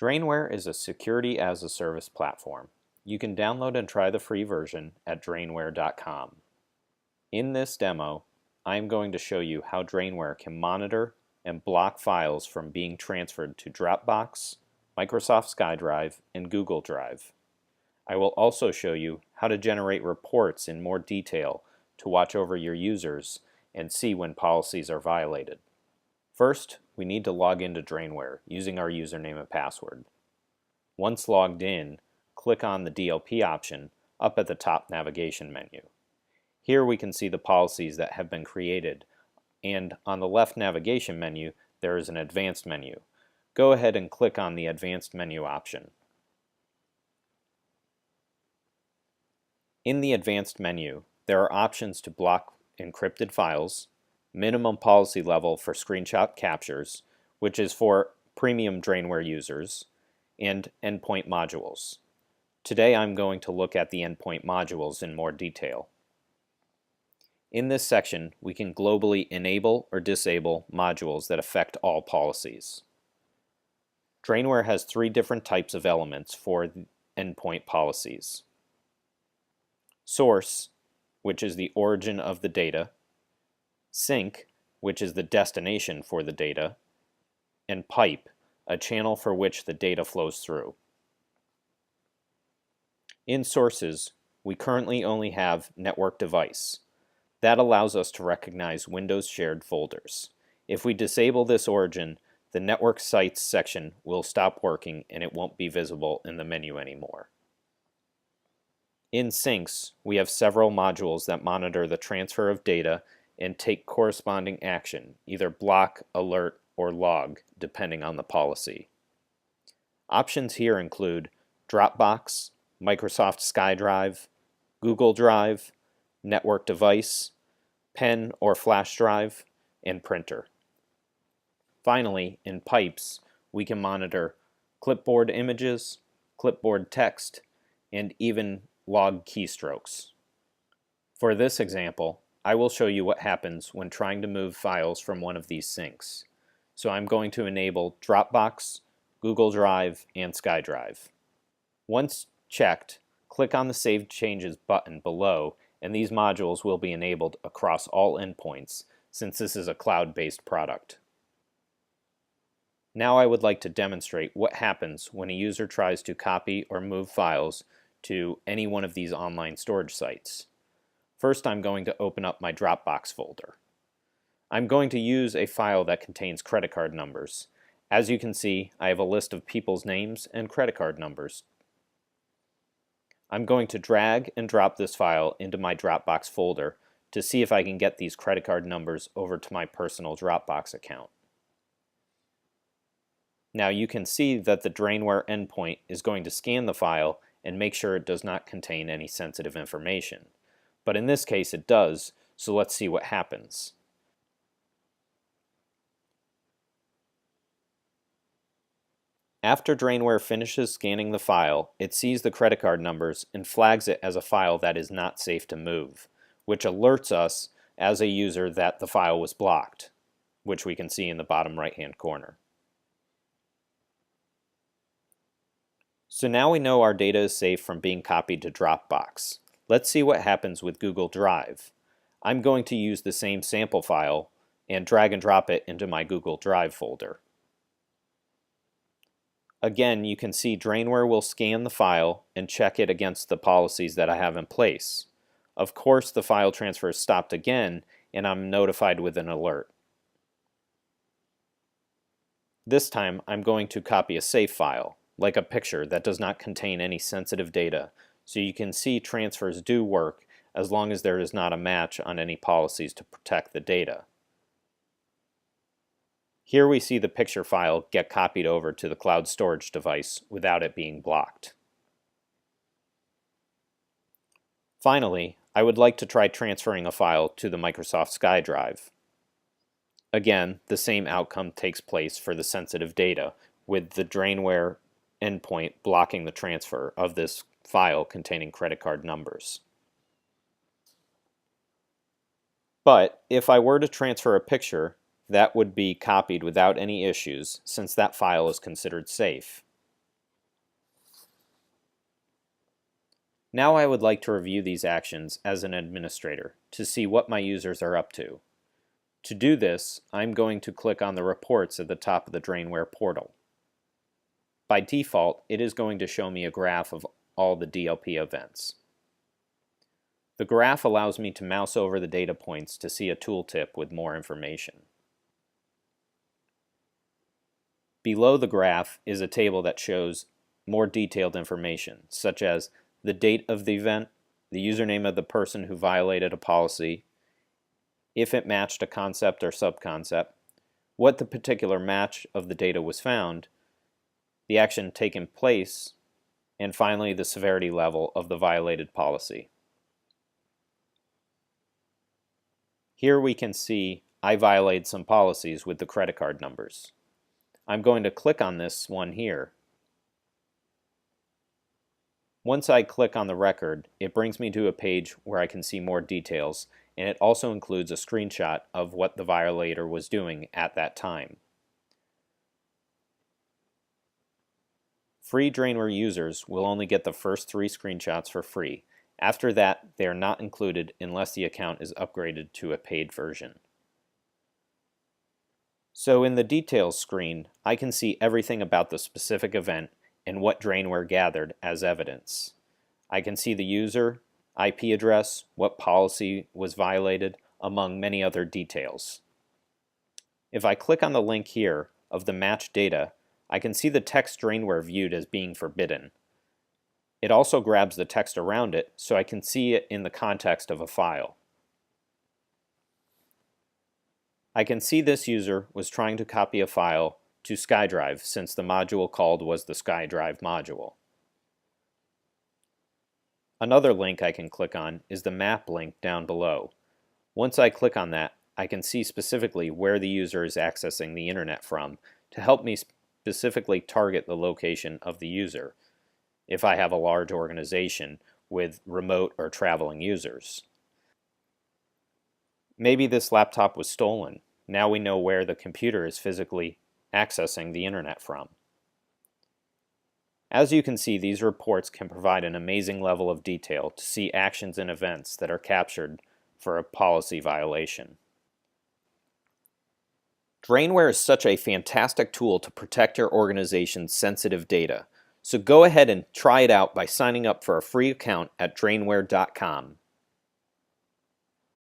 Drainware is a security-as-a-service platform. You can download and try the free version at drainware.com. In this demo, I am going to show you how Drainware can monitor and block files from being transferred to Dropbox, Microsoft SkyDrive, and Google Drive. I will also show you how to generate reports in more detail to watch over your users and see when policies are violated. First, we need to log into Drainware using our username and password. Once logged in, click on the DLP option up at the top navigation menu. Here we can see the policies that have been created, and on the left navigation menu there is an advanced menu. Go ahead and click on the advanced menu option. In the advanced menu, there are options to block encrypted files, minimum policy level for screenshot captures, which is for premium Drainware users, and endpoint modules. Today I'm going to look at the endpoint modules in more detail. In this section, we can globally enable or disable modules that affect all policies. Drainware has three different types of elements for endpoint policies. Source, which is the origin of the data, sink, which is the destination for the data, and pipe, a channel for which the data flows through. In sources, we currently only have network device. That allows us to recognize Windows shared folders. If we disable this origin, the network sites section will stop working and it won't be visible in the menu anymore. In sinks, we have several modules that monitor the transfer of data and take corresponding action, either block, alert, or log, depending on the policy. Options here include Dropbox, Microsoft SkyDrive, Google Drive, network device, pen or flash drive, and printer. Finally, in pipes, we can monitor clipboard images, clipboard text, and even log keystrokes. For this example, I will show you what happens when trying to move files from one of these sinks. So I'm going to enable Dropbox, Google Drive, and SkyDrive. Once checked, click on the Save Changes button below and these modules will be enabled across all endpoints since this is a cloud-based product. Now I would like to demonstrate what happens when a user tries to copy or move files to any one of these online storage sites. First, I'm going to open up my Dropbox folder. I'm going to use a file that contains credit card numbers. As you can see, I have a list of people's names and credit card numbers. I'm going to drag and drop this file into my Dropbox folder to see if I can get these credit card numbers over to my personal Dropbox account. Now you can see that the Drainware endpoint is going to scan the file and make sure it does not contain any sensitive information. But in this case it does, so let's see what happens. After Drainware finishes scanning the file, it sees the credit card numbers and flags it as a file that is not safe to move, which alerts us as a user that the file was blocked, which we can see in the bottom right-hand corner. So now we know our data is safe from being copied to Dropbox. Let's see what happens with Google Drive. I'm going to use the same sample file and drag and drop it into my Google Drive folder. Again, you can see Drainware will scan the file and check it against the policies that I have in place. Of course, the file transfer is stopped again and I'm notified with an alert. This time, I'm going to copy a safe file, like a picture that does not contain any sensitive data, so you can see transfers do work as long as there is not a match on any policies to protect the data. Here we see the picture file get copied over to the cloud storage device without it being blocked. Finally, I would like to try transferring a file to the Microsoft SkyDrive. Again, the same outcome takes place for the sensitive data, with the Drainware endpoint blocking the transfer of this file containing credit card numbers. But if I were to transfer a picture, that would be copied without any issues since that file is considered safe. Now I would like to review these actions as an administrator to see what my users are up to. To do this, I'm going to click on the reports at the top of the Drainware portal. By default, it is going to show me a graph of all the DLP events. The graph allows me to mouse over the data points to see a tooltip with more information. Below the graph is a table that shows more detailed information, such as the date of the event, the username of the person who violated a policy, if it matched a concept or subconcept, what the particular match of the data was found, the action taken place, and finally the severity level of the violated policy. Here we can see I violated some policies with the credit card numbers. I'm going to click on this one here. Once I click on the record, it brings me to a page where I can see more details, and it also includes a screenshot of what the violator was doing at that time. Free Drainware users will only get the first 3 screenshots for free. After that, they are not included unless the account is upgraded to a paid version. So in the details screen, I can see everything about the specific event and what Drainware gathered as evidence. I can see the user, IP address, what policy was violated, among many other details. If I click on the link here of the match data, I can see the text Drainware viewed as being forbidden. It also grabs the text around it so I can see it in the context of a file. I can see this user was trying to copy a file to SkyDrive since the module called was the SkyDrive module. Another link I can click on is the map link down below. Once I click on that, I can see specifically where the user is accessing the internet from to help me specifically target the location of the user if I have a large organization with remote or traveling users. Maybe this laptop was stolen. Now we know where the computer is physically accessing the internet from. As you can see, these reports can provide an amazing level of detail to see actions and events that are captured for a policy violation. Drainware is such a fantastic tool to protect your organization's sensitive data, so go ahead and try it out by signing up for a free account at drainware.com.